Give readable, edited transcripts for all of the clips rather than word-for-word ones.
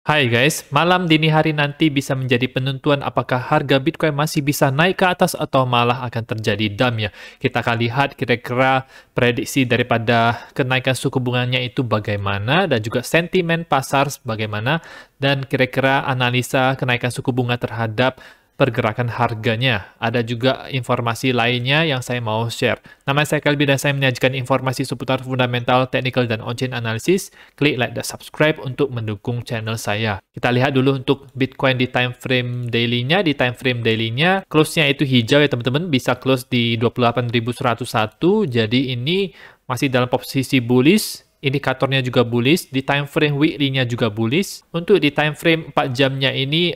Hai guys, malam dini hari nanti bisa menjadi penentuan apakah harga Bitcoin masih bisa naik ke atas atau malah akan terjadi dump ya. Kita akan lihat kira-kira prediksi daripada kenaikan suku bunganya itu bagaimana dan juga sentimen pasar bagaimana dan kira-kira analisa kenaikan suku bunga terhadap pergerakan harganya. Ada juga informasi lainnya yang saya mau share. Nama saya Kalbi dan saya menyajikan informasi seputar fundamental, technical, dan on-chain analysis. Klik like dan subscribe untuk mendukung channel saya. Kita lihat dulu untuk Bitcoin di time frame daily-nya. Di time frame daily-nya, close-nya itu hijau ya teman-teman. Bisa close di 28.101. Jadi ini masih dalam posisi bullish. Indikatornya juga bullish. Di time frame weekly-nya juga bullish. Untuk di time frame 4 jamnya ini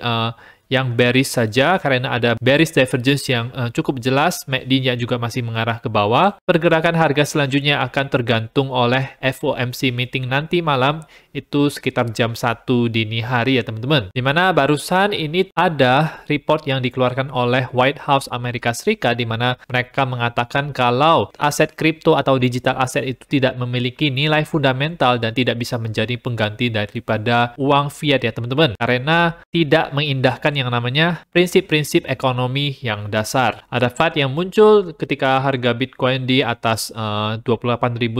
yang bearish saja karena ada bearish divergence yang cukup jelas, MACD-nya juga masih mengarah ke bawah. Pergerakan harga selanjutnya akan tergantung oleh FOMC meeting nanti malam, itu sekitar jam 1 dini hari ya teman-teman. Dimana barusan ini ada report yang dikeluarkan oleh White House Amerika Serikat di mana mereka mengatakan kalau aset kripto atau digital aset itu tidak memiliki nilai fundamental dan tidak bisa menjadi pengganti daripada uang fiat ya teman-teman. Karena tidak mengindahkan yang namanya prinsip-prinsip ekonomi yang dasar. Ada FUD yang muncul ketika harga Bitcoin di atas 28.000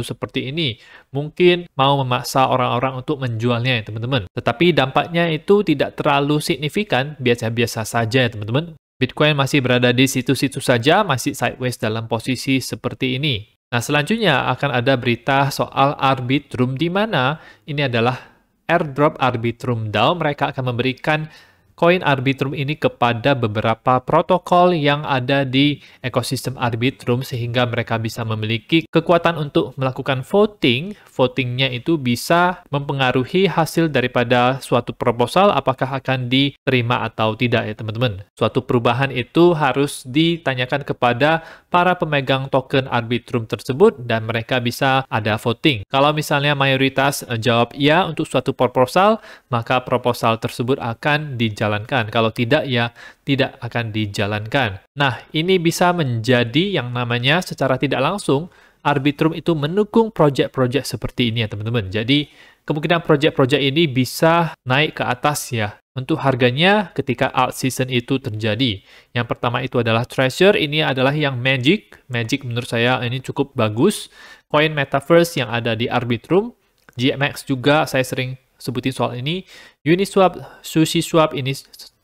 seperti ini. Mungkin mau memaksa orang-orang untuk menjualnya ya teman-teman. Tetapi dampaknya itu tidak terlalu signifikan, biasa-biasa saja ya teman-teman. Bitcoin masih berada di situ-situ saja, masih sideways dalam posisi seperti ini. Nah, selanjutnya akan ada berita soal Arbitrum di mana ini adalah airdrop Arbitrum DAO. Mereka akan memberikan koin Arbitrum ini kepada beberapa protokol yang ada di ekosistem Arbitrum sehingga mereka bisa memiliki kekuatan untuk melakukan voting. Votingnya itu bisa mempengaruhi hasil daripada suatu proposal apakah akan diterima atau tidak ya teman-teman. Suatu perubahan itu harus ditanyakan kepada para pemegang token Arbitrum tersebut dan mereka bisa ada voting. Kalau misalnya mayoritas jawab iya untuk suatu proposal, maka proposal tersebut akan dijalankan. Kalau tidak, ya tidak akan dijalankan. Nah, ini bisa menjadi yang namanya secara tidak langsung Arbitrum itu mendukung proyek-proyek seperti ini ya teman-teman. Jadi, kemungkinan proyek-proyek ini bisa naik ke atas ya. Untuk harganya ketika alt season itu terjadi. Yang pertama itu adalah Treasure, ini adalah yang Magic. Magic menurut saya ini cukup bagus. Koin Metaverse yang ada di Arbitrum. GMX juga saya sering sebutin soal ini. Uniswap, SushiSwap ini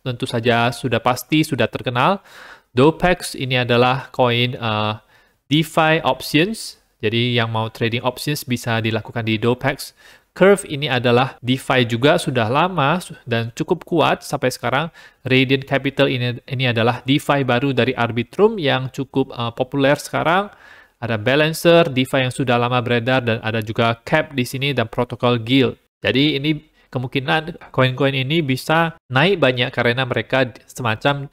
tentu saja sudah pasti, sudah terkenal. Dopex ini adalah koin DeFi options. Jadi yang mau trading options bisa dilakukan di Dopex. Curve ini adalah DeFi juga sudah lama dan cukup kuat sampai sekarang. Radiant Capital ini adalah DeFi baru dari Arbitrum yang cukup populer sekarang. Ada Balancer, DeFi yang sudah lama beredar, dan ada juga Cap di sini dan protokol Guild. Jadi ini kemungkinan koin-koin ini bisa naik banyak karena mereka semacam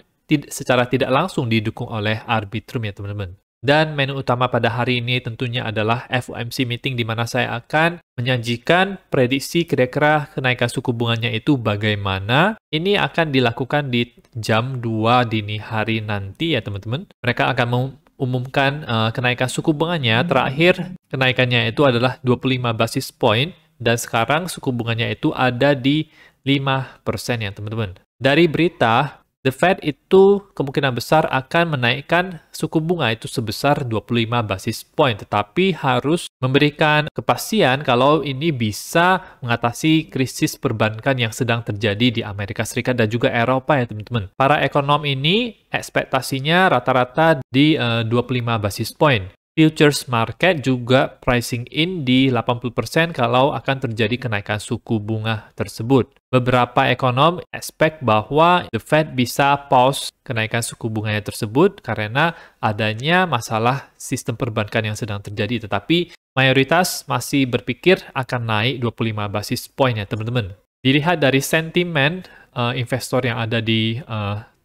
secara tidak langsung didukung oleh Arbitrum ya teman-teman. Dan menu utama pada hari ini tentunya adalah FOMC meeting di mana saya akan menyajikan prediksi kira-kira kenaikan suku bunganya itu bagaimana. Ini akan dilakukan di jam 2 dini hari nanti ya teman-teman. Mereka akan mengumumkan kenaikan suku bunganya. Terakhir kenaikannya itu adalah 25 basis point dan sekarang suku bunganya itu ada di 5% ya teman-teman. Dari berita, The Fed itu kemungkinan besar akan menaikkan suku bunga itu sebesar 25 basis point, tetapi harus memberikan kepastian kalau ini bisa mengatasi krisis perbankan yang sedang terjadi di Amerika Serikat dan juga Eropa ya teman-teman. Para ekonom ini ekspektasinya rata-rata di 25 basis point. Futures market juga pricing in di 80% kalau akan terjadi kenaikan suku bunga tersebut. Beberapa ekonom expect bahwa the Fed bisa pause kenaikan suku bunganya tersebut karena adanya masalah sistem perbankan yang sedang terjadi. Tetapi mayoritas masih berpikir akan naik 25 basis point ya teman-teman. Dilihat dari sentimen investor yang ada di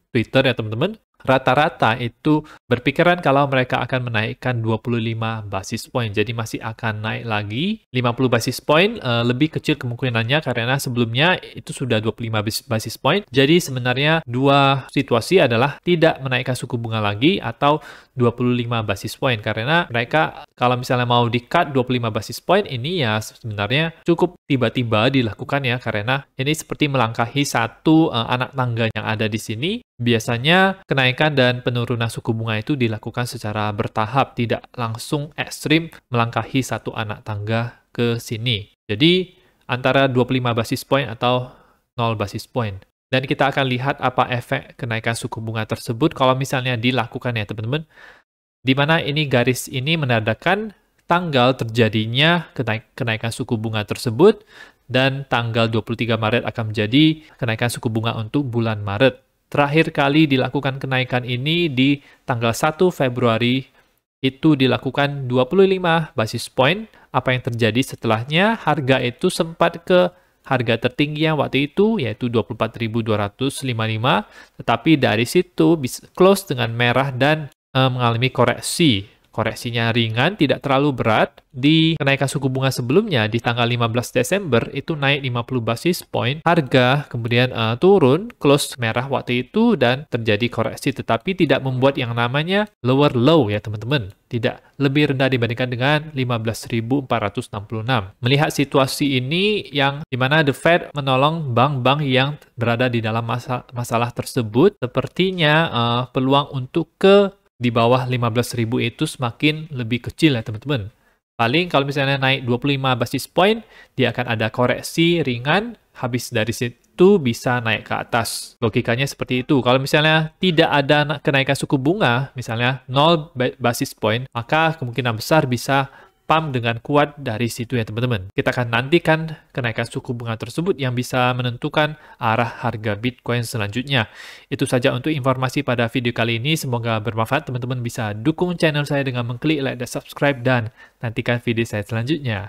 Twitter ya teman-teman, rata-rata itu berpikiran kalau mereka akan menaikkan 25 basis point. Jadi masih akan naik lagi 50 basis point, lebih kecil kemungkinannya karena sebelumnya itu sudah 25 basis point. Jadi sebenarnya dua situasi adalah tidak menaikkan suku bunga lagi atau 25 basis point, karena mereka kalau misalnya mau di-cut 25 basis point ini ya sebenarnya cukup tiba-tiba dilakukan ya, karena ini seperti melangkahi satu anak tangga yang ada di sini. Biasanya kenaikan dan penurunan suku bunga itu dilakukan secara bertahap, tidak langsung ekstrim melangkahi satu anak tangga ke sini. Jadi antara 25 basis point atau 0 basis point. Dan kita akan lihat apa efek kenaikan suku bunga tersebut kalau misalnya dilakukan ya teman-teman. Di mana ini garis ini menandakan tanggal terjadinya kenaikan suku bunga tersebut, dan tanggal 23 Maret akan menjadi kenaikan suku bunga untuk bulan Maret. Terakhir kali dilakukan kenaikan ini di tanggal 1 Februari, itu dilakukan 25 basis point. Apa yang terjadi setelahnya, harga itu sempat ke harga tertinggi yang waktu itu, yaitu 24.255, tetapi dari situ bisa close dengan merah dan mengalami koreksi. Koreksinya ringan, tidak terlalu berat. Di kenaikan suku bunga sebelumnya, di tanggal 15 Desember, itu naik 50 basis point. Harga kemudian turun, close merah waktu itu, dan terjadi koreksi. Tetapi tidak membuat yang namanya lower low ya teman-teman. Tidak lebih rendah dibandingkan dengan 15.466. Melihat situasi ini yang dimana The Fed menolong bank-bank yang berada di dalam masalah tersebut, sepertinya peluang untuk di bawah 15.000 itu semakin lebih kecil ya teman-teman. Paling kalau misalnya naik 25 basis point, dia akan ada koreksi ringan, habis dari situ bisa naik ke atas. Logikanya seperti itu. Kalau misalnya tidak ada kenaikan suku bunga, misalnya 0 basis point, maka kemungkinan besar bisa pump dengan kuat dari situ ya teman-teman. Kita akan nantikan kenaikan suku bunga tersebut yang bisa menentukan arah harga Bitcoin selanjutnya. Itu saja untuk informasi pada video kali ini. Semoga bermanfaat. Teman-teman bisa dukung channel saya dengan mengklik like dan subscribe, dan nantikan video saya selanjutnya.